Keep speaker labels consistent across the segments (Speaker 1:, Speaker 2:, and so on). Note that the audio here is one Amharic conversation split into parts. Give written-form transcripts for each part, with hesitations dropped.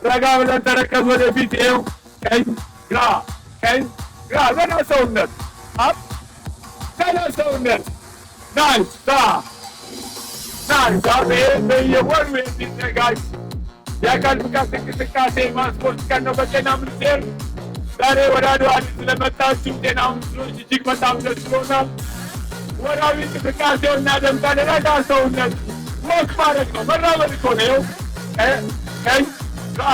Speaker 1: ረጋ ብለን ተረከዝ ወደፊት ቀኝ ግራ ቀኝ ግራ ገና ሰውነት አፕ ገና ሰውነት ናይስ ናይስ በየወሩ የሚዘጋጅ የአካል ብቃት እንቅስቃሴ ማስፖርት ቀን ነው በጤና ሚኒስቴር። ዛሬ ወደ አድዋ ስለመጣችሁ ጤና ሚኒስትሮች እጅግ በጣም ደስ ብሎናል። ወራዊ እንቅስቃሴው እናደምጣለን። ረጋ ሰውነት ወክ ማድረግ ነው መራመድ እኮ ነው። ቀኝ ግራ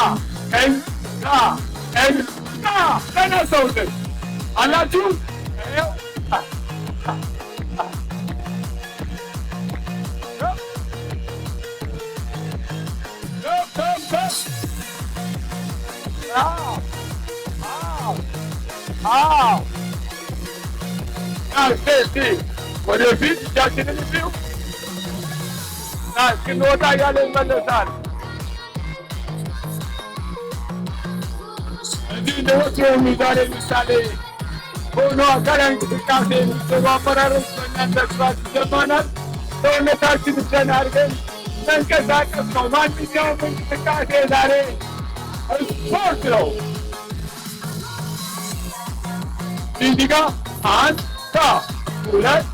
Speaker 1: ቀኝ ግራ ቀኝ ግራ ገና ሰውነት አላችሁ ወደፊት እጃችንን ይዙ እስክንወጣ እያለ ይመለሳል። እንዲህ እንደወትሮው ዛሬ ምሳሌ ሆኖ አካላዊ እንቅስቃሴ የሚሰሩ አመራሮች በእናንተ ስራት ይሰማናል። ሰውነታችን ዘና አድርገን መንቀሳቀስ ነው። ማንኛውም እንቅስቃሴ ዛሬ ስፖርት ነው። እዚህ ጋ 1 2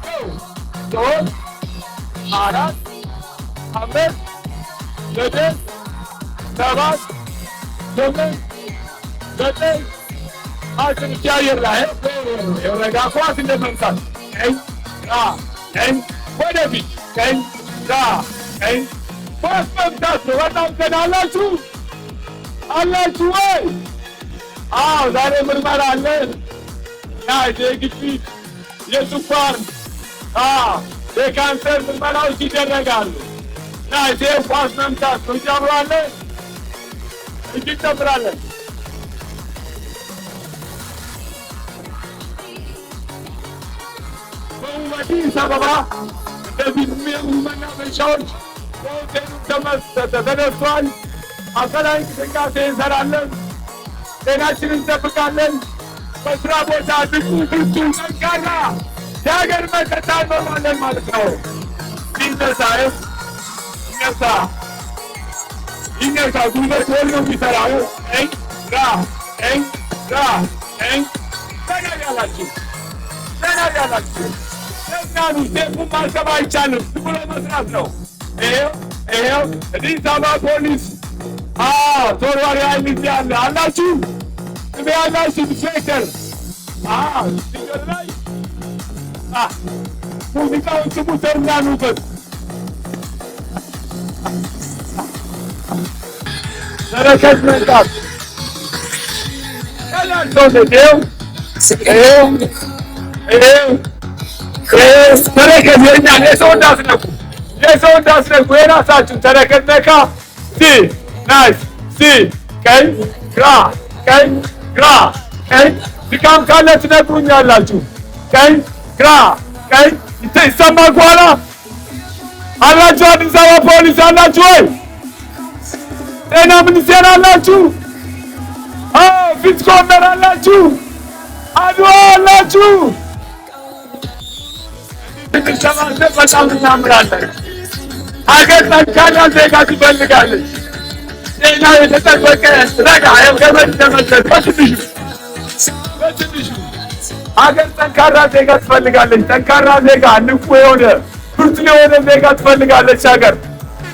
Speaker 1: 3 4 5 6 7 8 9 10 አየር ላይ ረጋ ኳስ እንደመምታት ቀኝ ግራ ቀኝ ወደፊት ቀኝ ግራ ቀኝ ኳስ መምታት ነው። በጣም ገና አላችሁ ወይ? ዛሬ ምርመራ አለ። የግፊት የስኳር የካንሰር ምርመራዎች ይደረጋሉ። ኳስ መምታት ነው። እንጨምራለን እንጨምራለን። በአዲስ አበባ እንደዚህ መናፈሻዎች በሆቴሉ ተነስቷል። አካላዊ እንቅስቃሴ እንሰራለን። ጤናችንን እንጠብቃለን። በስራ ቦታ ብቁ ብርቱ ጠንካራ የሀገር መከታ እንሆናለን ማለት ነው። ይነሳ ጉልበት ወል ነው የሚሰራው። ቀኝ ግራ ቀኝ ግራ ቀኝ ዘና ያላችሁ ተዝናኑ። ቴፑን ማሰብ አይቻልም። ዝም ብሎ መስራት ነው። ይኸው አዲስ አበባ ፖሊስ ተወርዋሪ ኃይል እዚህ አለ አላችሁ። ስሜ ያላችሁ ኢንስፔክተር ሲገር ላይ ሙዚቃውን ስሙ፣ ተዝናኑበት። ተረከዝ መንጣት ቀላል ሰውነት ተረከዝ የእኛን የሰው እንዳስነኩ የራሳችሁን ተረከዝ ነካ ናይስ ቀኝ ግራ ቀኝ ግራ ቀኝ ድካም ካለ ትነግሩኛላችሁ። ቀኝ ግራ ቀኝ ይሰማል። በኋላ አላችሁ። አዲስ አበባ ፖሊስ አላችሁ ወይ? ጤና ሚኒስቴር አላችሁ? ፊት ኮርነር አላችሁ? አድዋ አላችሁ? በጣም እናምራለን። ሀገር ጠንካራ ዜጋ ትፈልጋለች። ጤና የተጠበቀ ረጋ ገመድ ተመለስ በትንሹ ሀገር ጠንካራ ዜጋ ትፈልጋለች። ጠንካራ ዜጋ፣ ንቁ የሆነ ብርቱ የሆነ ዜጋ ትፈልጋለች ሀገር።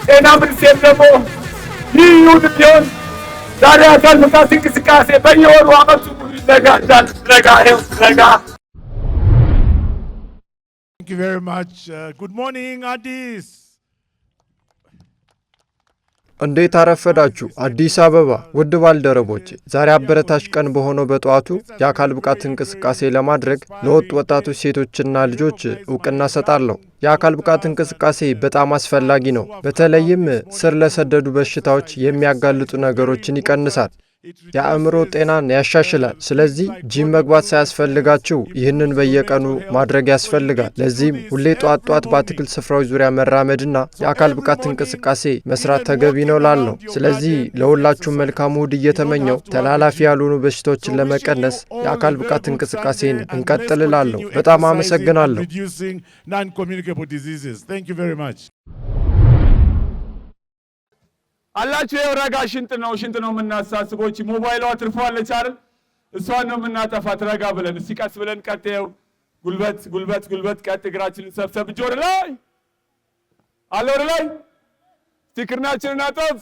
Speaker 1: ጤና ሚኒስቴር ደግሞ ይህ ይሁን ቢሆን ዛሬ አካል ብቃት እንቅስቃሴ በየወሩ አመቱ ሙሉ ይዘጋጃል። ረጋ
Speaker 2: Thank you very much. Good morning, Addis.
Speaker 3: እንዴት አረፈዳችሁ አዲስ አበባ ውድ ባልደረቦቼ። ዛሬ አበረታች ቀን በሆነው በጠዋቱ የአካል ብቃት እንቅስቃሴ ለማድረግ ለወጡ ወጣቶች ሴቶችና ልጆች እውቅና ሰጣለሁ። የአካል ብቃት እንቅስቃሴ በጣም አስፈላጊ ነው። በተለይም ስር ለሰደዱ በሽታዎች የሚያጋልጡ ነገሮችን ይቀንሳል። የአእምሮ ጤናን ያሻሽላል። ስለዚህ ጂም መግባት ሳያስፈልጋችሁ ይህንን በየቀኑ ማድረግ ያስፈልጋል። ለዚህም ሁሌ ጧት በአትክልት ስፍራዎች ዙሪያ መራመድና የአካል ብቃት እንቅስቃሴ መስራት ተገቢ ነው ላለው። ስለዚህ ለሁላችሁም መልካም እሁድ እየተመኘው ተላላፊ ያልሆኑ በሽታዎችን ለመቀነስ የአካል ብቃት እንቅስቃሴን እንቀጥልላለሁ። በጣም አመሰግናለሁ።
Speaker 1: አላችሁ። የረጋ ሽንጥ ነው የምናሳስበው። እቺ ሞባይሏ ትርፏለች አይደል? እሷን ነው የምናጠፋት። ረጋ ብለን እስቲ ቀስ ብለን ቀጥየው። ጉልበት ቀጥ። እግራችንን ሰብሰብ። እጅ ወደ ላይ አለ፣ ወደ ላይ። እስቲ ክርናችንን አጠፍ።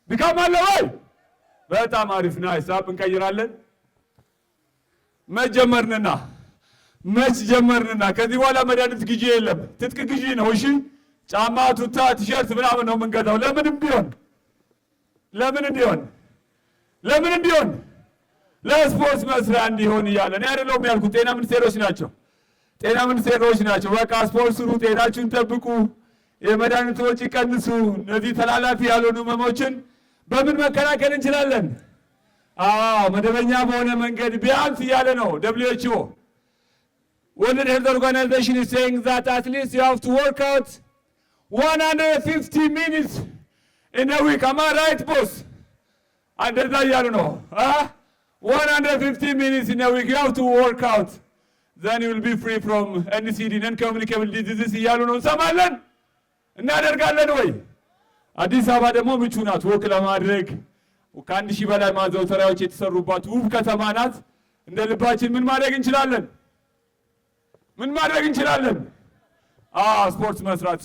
Speaker 1: ድካም አለ ወይ? በጣም አሪፍ ናይስ። አፕ እንቀይራለን። መች ጀመርንና ከዚህ በኋላ መድኃኒት ግዢ የለም፣ ትጥቅ ግዢ ነው። እሺ ጫማ፣ ቱታ፣ ቲሸርት ምናምን ነው የምንገዛው። ለምን እንዲሆን ለስፖርት መስሪያ እንዲሆን እያለ እኔ አይደለሁም ያልኩት፣ ጤና ሚኒስቴሮች ናቸው። በቃ ስፖርት ስሩ፣ ጤናችሁን ጠብቁ፣ የመድኃኒት ወጪ ቀንሱ። እነዚህ ተላላፊ ያልሆኑ ህመሞችን በምን መከላከል እንችላለን? መደበኛ በሆነ መንገድ ቢያንስ እያለ ነው WHO World Health Organization is saying that at least you have to work out 150 minutes in a week. Am I right, boss? እንደዛ እያሉ ነው። 150 minutes in a week you have to work out. Then you will be free from NCD, non-communicable diseases እያሉ ነው። እንሰማለን፣ እናደርጋለን ወይ? አዲስ አበባ ደግሞ ምቹ ናት ወክ ለማድረግ። ከ1000 በላይ ማዘውተሪያዎች የተሰሩባት ውብ ከተማ ናት። እንደ ልባችን ምን ማድረግ እንችላለን? ስፖርት መስራት።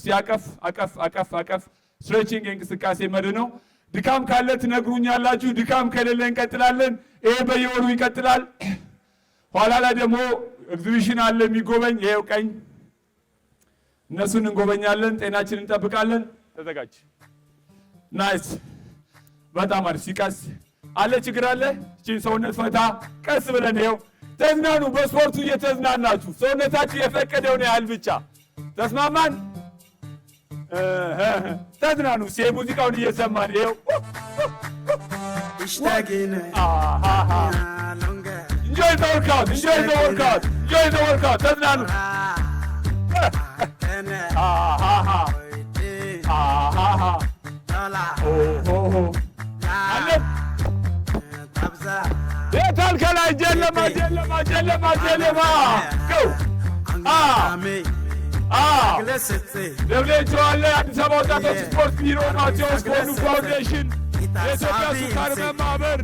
Speaker 1: አቀፍ ስትሬቺንግ እንቅስቃሴ መድ ነው። ድካም ካለ ትነግሩኛላችሁ፣ ድካም ከሌለ እንቀጥላለን። ይሄ በየወሩ ይቀጥላል። ኋላ ላይ ደግሞ ኤግዚቢሽን አለ የሚጎበኝ። ይሄው ቀኝ፣ እነሱን እንጎበኛለን፣ ጤናችንን እንጠብቃለን። ተዘጋጅ። ናይስ፣ በጣም አሪፍ። ሲቀስ አለ ችግር አለ። እቺን ሰውነት ፈታ ቀስ ብለን ይሄው ተዝናኑ። በስፖርቱ እየተዝናናችሁ ሰውነታችሁ የፈቀደውን ያህል ብቻ ተስማማን። ተዝናኑ። ሙዚቃውን እየሰማን ይሄው enjoy the workout. ተዝናኑ። የታል ከላይ ጨለማ WHO አለ። አዲስ አበባ ወጣቶች ስፖርት ቢሮ፣ ማቴዎስ ኮኑ ፋውንዴሽን፣ የኢትዮጵያ ስኳር ማህበር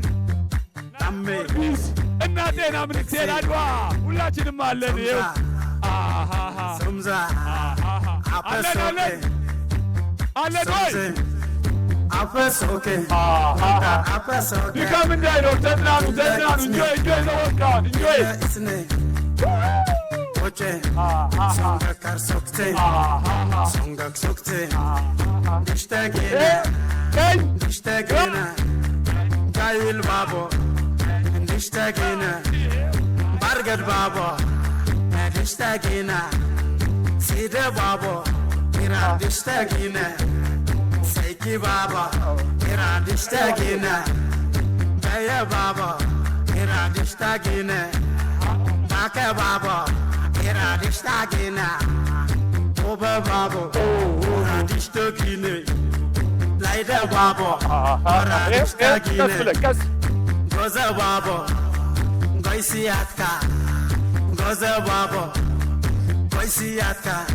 Speaker 1: እና ጤና ሚኒስቴር አድዋ ሁላችንም አለን። ይኸው አለን ወይ? ድካም እንዳይኖር ተዝናኑ። እንጆይ ዘወርቃት እንጆይ
Speaker 4: bargad babo dishtagina side babo ira dishtagina seiki babo ira dishtagina baya babo ira dishtagina baka babo ira dishtagina oba babo ira dishtagina laida babo ira dishtagina goza babo goisiatka goza babo goisiatka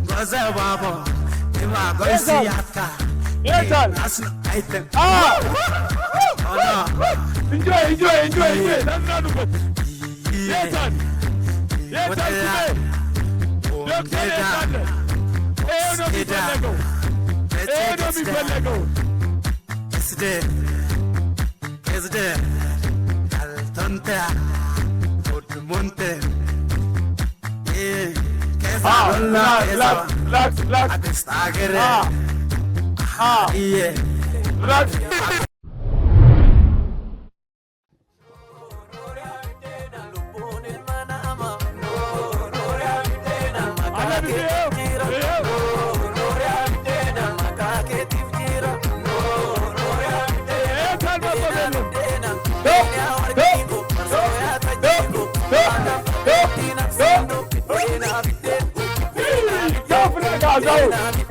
Speaker 4: goza babo ima goisiatka
Speaker 1: yetal
Speaker 4: asna aitem
Speaker 1: enjoy ተዝናኑ። yetal ዶክተር የታለ? ይሄ ነው የሚፈለገው።
Speaker 4: Esde Altonte Monte
Speaker 1: Relax
Speaker 4: Adestagere Yeah
Speaker 1: relax.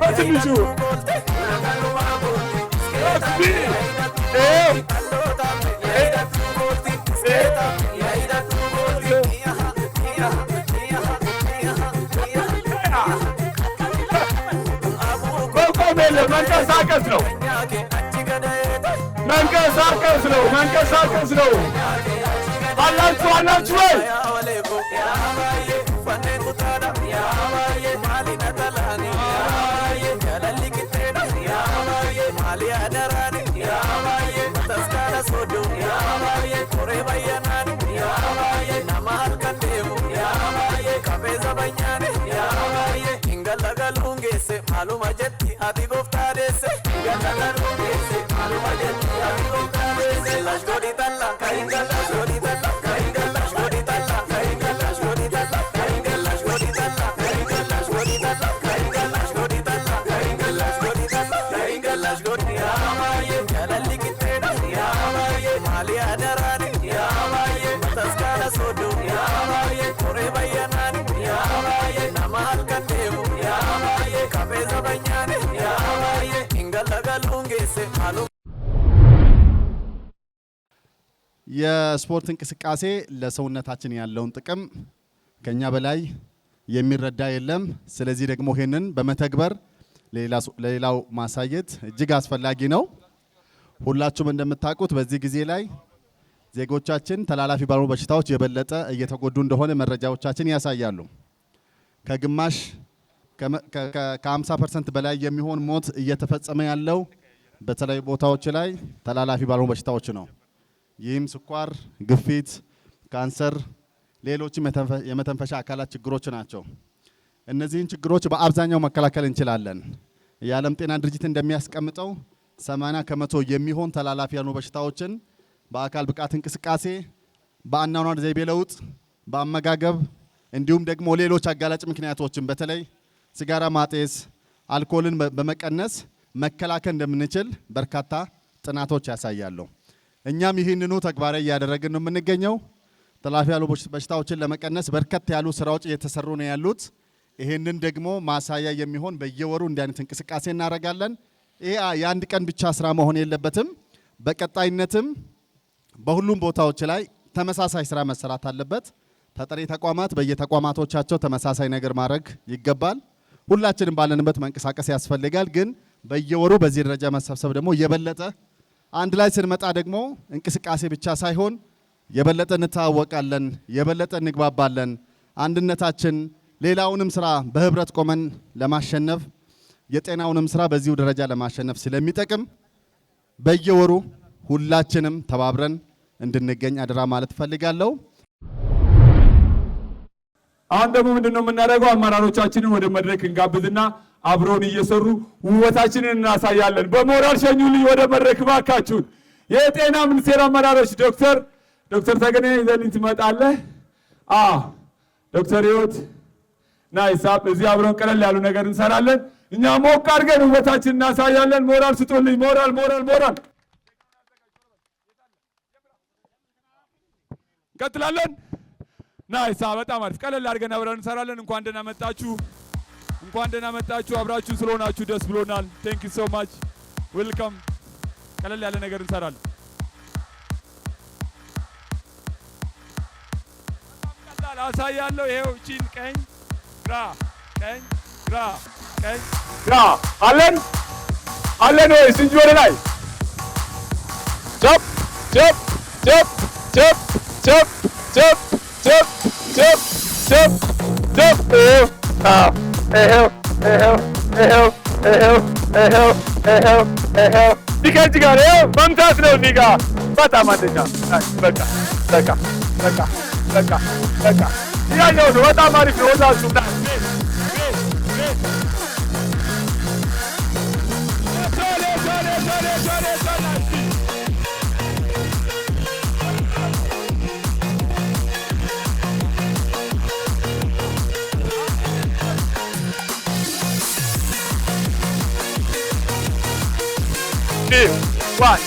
Speaker 1: በትንሹ መቆም የለም መንቀሳቀስ ነው መንቀሳቀስ ነው አላችሁ ወይ
Speaker 4: Maluma jetti ati goftadese gallalungese maluma jetti ati goftadese lash godi talla kaingalash godi talla kaingalash godi talla kaingalash godi talla kaingalash godi talla kaingalash godi talla kaingalash godi talla kaingalash godi talla kaingalash godi ya maye galalli kitena ya maye mali adarani ya maye taskara sodu ya maye kore bayanani ya maye namal kandevu ya maye kabeza banyane ya maye ingalagalungese malu
Speaker 5: የስፖርት እንቅስቃሴ ለሰውነታችን ያለውን ጥቅም ከኛ በላይ የሚረዳ የለም። ስለዚህ ደግሞ ይሄንን በመተግበር ለሌላው ማሳየት እጅግ አስፈላጊ ነው። ሁላችሁም እንደምታውቁት በዚህ ጊዜ ላይ ዜጎቻችን ተላላፊ ባልሆኑ በሽታዎች የበለጠ እየተጎዱ እንደሆነ መረጃዎቻችን ያሳያሉ። ከግማሽ ከ50% በላይ የሚሆን ሞት እየተፈጸመ ያለው በተለያዩ ቦታዎች ላይ ተላላፊ ባልሆኑ በሽታዎች ነው። ይህም ስኳር፣ ግፊት፣ ካንሰር፣ ሌሎችም የመተንፈሻ አካላት ችግሮች ናቸው። እነዚህን ችግሮች በአብዛኛው መከላከል እንችላለን። የዓለም ጤና ድርጅት እንደሚያስቀምጠው 80% የሚሆን ተላላፊ ያልሆኑ በሽታዎችን በአካል ብቃት እንቅስቃሴ፣ በአኗኗር ዘይቤ ለውጥ፣ በአመጋገብ እንዲሁም ደግሞ ሌሎች አጋላጭ ምክንያቶችን በተለይ ሲጋራ ማጤስ፣ አልኮልን በመቀነስ መከላከል እንደምንችል በርካታ ጥናቶች ያሳያሉ። እኛም ይህንኑ ተግባራዊ እያደረግን ነው የምንገኘው። ተላላፊ ያልሆኑ በሽታዎችን ለመቀነስ በርከት ያሉ ስራዎች እየተሰሩ ነው ያሉት። ይህንን ደግሞ ማሳያ የሚሆን በየወሩ እንዲህ አይነት እንቅስቃሴ እናደርጋለን። ይሄ የአንድ ቀን ብቻ ስራ መሆን የለበትም። በቀጣይነትም በሁሉም ቦታዎች ላይ ተመሳሳይ ስራ መሰራት አለበት። ተጠሪ ተቋማት በየተቋማቶቻቸው ተመሳሳይ ነገር ማድረግ ይገባል። ሁላችንም ባለንበት መንቀሳቀስ ያስፈልጋል። ግን በየወሩ በዚህ ደረጃ መሰብሰብ ደግሞ የበለጠ አንድ ላይ ስንመጣ ደግሞ እንቅስቃሴ ብቻ ሳይሆን የበለጠ እንተዋወቃለን፣ የበለጠ እንግባባለን። አንድነታችን ሌላውንም ስራ በህብረት ቆመን ለማሸነፍ የጤናውንም ስራ በዚሁ ደረጃ ለማሸነፍ ስለሚጠቅም በየወሩ ሁላችንም ተባብረን እንድንገኝ አደራ ማለት ፈልጋለሁ።
Speaker 1: አሁን ደግሞ ምንድነው የምናደርገው? አመራሮቻችንን ወደ መድረክ እንጋብዝና አብሮን እየሰሩ ውበታችንን እናሳያለን። በሞራል ሸኙልኝ ወደ መድረክ ባካችሁን። የጤና ሚኒስቴር አመራሮች ዶክተር ተገኔ ይዘልኝ ትመጣለህ። ዶክተር ህይወት ናይሳብ እዚህ አብሮን ቀለል ያሉ ነገር እንሰራለን። እኛ ሞቅ አድርገን ውበታችንን እናሳያለን። ሞራል ስጡልኝ። ሞራል እንቀጥላለን። ናይሳ በጣም አሪፍ ቀለል አድርገን አብረን እንሰራለን። እንኳን ደህና መጣችሁ። አብራችሁ ስለሆናችሁ ደስ ብሎናል። ቴንክ ዩ ሶ ማች ዌልካም። ቀለል ያለ ነገር እንሰራለን። ቀላል አሳያለሁ። ይሄው ቺን ቀኝ ግራ አለን ወይ እንጂ ወደ ላይ ጀፕ ዲከንት ጋር መምታት ነው። እዚህ ጋር በጣም አንደኛ በቃ ያኛው ነው። በጣም አሪፍ ነው። ወዛችሁ One,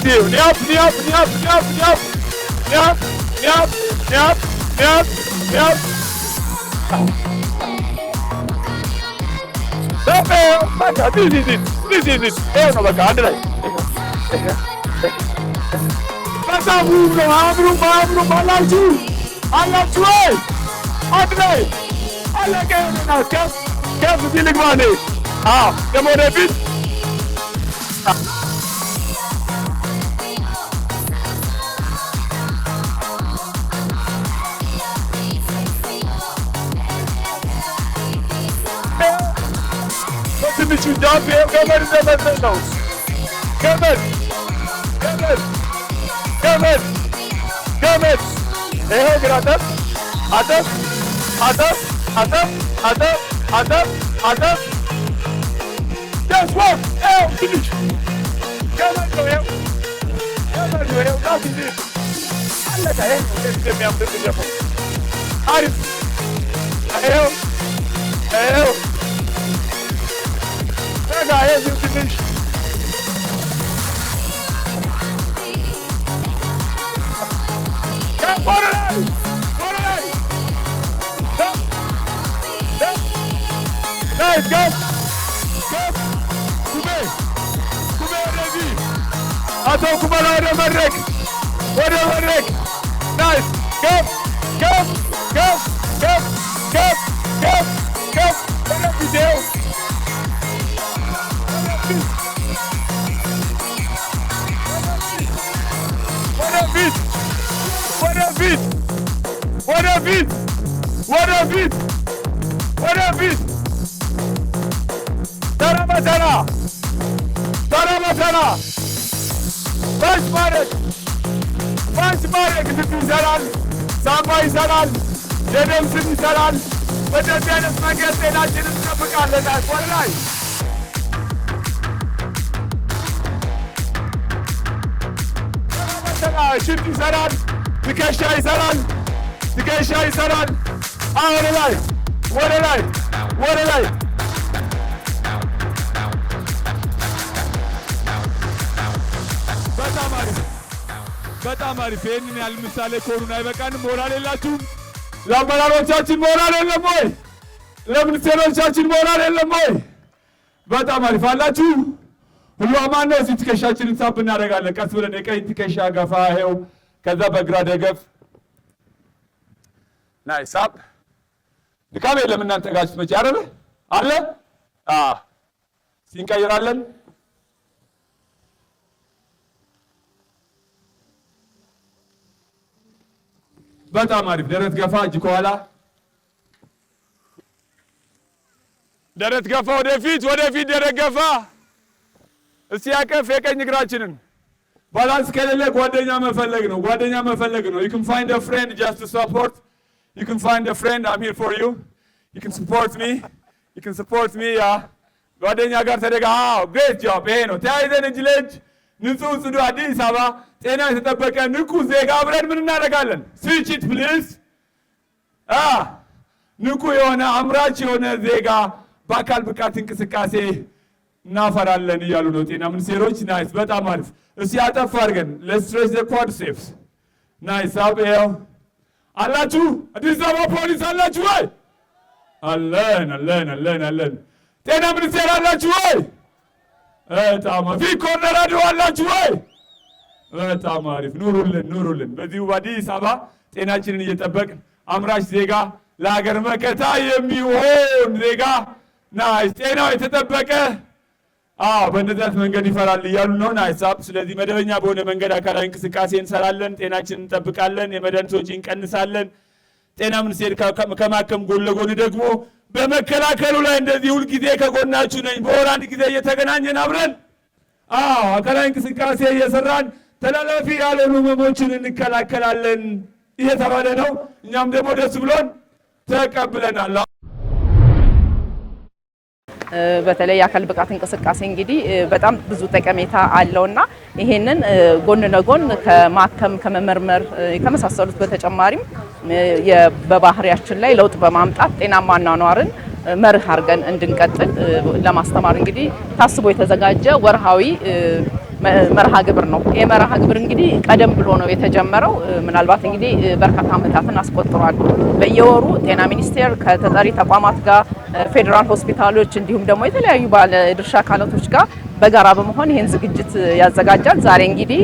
Speaker 1: two, nyap. This is it. No, baka, አንድ ላይ በጣም ውብ ነው። አምሩም አላችሁ ወይ? አንድ ላይ አለቀ። ከፍ ሲል ግባ ደግሞ ወደፊት በትንሹ ጃምፕ ይኸው ገመድ እንደመሰል ነው። ገመድ ገመድ ገመድ ገመድ ይኸው ግን አጠፍ አጠፍ አጠፍ አጠፍ አጠፍ አጠፍ አጠፍ just walk ይኸው ትንሽ ገመድ ነው። ይኸው ገመድ ነው። ይኸው ዳት እንዴ አለቀ። ይኸው እንደሚያምር ደግሞ አሪፍ ይኸው ይኸው ረጋ ይኸው ትንሽ Nice, go! Go! Kube! Kube ወደዚህ አቶ ኩበላ ወደ መድረክ ወደ መድረክ ናይስ ገብ ገብ ገብ ገብ ገብ ገብ ገብ ወደ ቪዲዮ ወደፊት ወደፊት ወደፊት ወደፊት ወደፊት ተራ በተራ ተራ በተራ ፓንች ማድረግ ልብ ይሰራል፣ ሳምባ ይሰራል፣ የደም ስር ይሰራል። በደንብ አይነት መንገድ ጤናችንን እንጠብቃለን። ወደ ላይ ሽንት ይሰራል፣ ትከሻ ይሰራል፣ ትከሻ ይሰራል። ወደ ላይ ወደ ላይ ወደ ላይ በጣም አሪፍ በጣም አሪፍ። ይህንን ያህል ምሳሌ ከሆኑን አይበቃንም? ሞራል የላችሁም? ለአመራሮቻችን ሞራል የለም ወይ? ለሚኒስቴሮቻችን ሞራል የለም ወይ? በጣም አሪፍ አላችሁ። ሁሉ አማን ነው። እዚህ ትከሻችንን ሳብ እናደርጋለን። ቀስ ብለን የቀኝ ትከሻ ገፋ ይኸው፣ ከዛ በግራ ደገፍ ናይ ሳብ። ድካም የለም እናንተ ጋር ስትመጪ አይደለ አለ ሲንቀይራለን። በጣም አሪፍ። ደረት ገፋ፣ እጅ ከኋላ ደረት ገፋ፣ ወደፊት ወደፊት፣ ደረት ገፋ። እስቲ ያቀፍ የቀኝ እግራችንን። ባላንስ ከሌለ ጓደኛ መፈለግ ነው፣ ጓደኛ መፈለግ ነው። you can find a friend just to support. you can find a friend, I'm here for you. you can support me, you can support me. ጓደኛ ጋር ተደጋ። great job። ይሄ ነው ተያይዘን እጅ ለእጅ ንጹህ ጽዱ አዲስ አበባ ጤና የተጠበቀ ንቁ ዜጋ አብረን ምን እናደርጋለን? switch it please። ንቁ የሆነ አምራች የሆነ ዜጋ በአካል ብቃት እንቅስቃሴ እናፈራለን እያሉ ነው ጤና ሚኒስቴሮች። ናይስ በጣም አሪፍ። እስቲ አጠፍ አድርገን let's stretch the quadriceps። ናይስ አብየው አላችሁ። አዲስ አበባ ፖሊስ አላችሁ ወይ? አለን አለን አለን አለን። ጤና ሚኒስቴር አላችሁ ወይ? በጣም ፊት ኮርነር አላችሁ ወይ? በጣም አሪፍ። ኑሩልን ኑሩልን። በዚሁ በአዲስ አበባ ጤናችንን እየጠበቅን አምራች ዜጋ ለሀገር መከታ የሚሆን ዜጋ ናይስ ጤናው የተጠበቀ በእንደዚያ መንገድ ይፈራል እያሉ ነው። ናይስ አፕ። ስለዚህ መደበኛ በሆነ መንገድ አካላዊ እንቅስቃሴ እንሰራለን፣ ጤናችንን እንጠብቃለን፣ የመድኃኒት ወጪ እንቀንሳለን። ጤና ሚኒስቴር ከማከም ጎን ለጎን ደግሞ በመከላከሉ ላይ እንደዚህ ሁልጊዜ ከጎናችሁ ነኝ። በወር አንድ ጊዜ እየተገናኘን አብረን አካላዊ እንቅስቃሴ እየሰራን ተላላፊ ያልሆኑ ህመሞችን እንከላከላለን እየተባለ ነው። እኛም ደግሞ ደስ ብሎን ተቀብለናል።
Speaker 6: በተለይ የአካል ብቃት እንቅስቃሴ እንግዲህ በጣም ብዙ ጠቀሜታ አለውና ይሄንን ጎን ለጎን ከማከም ከመመርመር ከመሳሰሉት በተጨማሪም በባህሪያችን ላይ ለውጥ በማምጣት ጤናማ አኗኗርን መርህ አድርገን እንድንቀጥል ለማስተማር እንግዲህ ታስቦ የተዘጋጀ ወርሃዊ መርሃ ግብር ነው። ይሄ መርሃ ግብር እንግዲህ ቀደም ብሎ ነው የተጀመረው። ምናልባት እንግዲህ በርካታ ዓመታትን አስቆጥሯል። በየወሩ ጤና ሚኒስቴር ከተጠሪ ተቋማት ጋር ፌዴራል ሆስፒታሎች እንዲሁም ደግሞ የተለያዩ ባለድርሻ አካላቶች ጋር በጋራ በመሆን ይሄን ዝግጅት ያዘጋጃል። ዛሬ እንግዲህ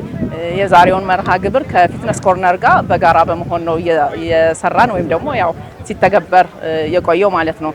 Speaker 6: የዛሬውን መርሃ ግብር ከፊትነስ ኮርነር ጋር በጋራ በመሆን ነው የሰራን ወይም ደግሞ ያው ሲተገበር የቆየው ማለት ነው።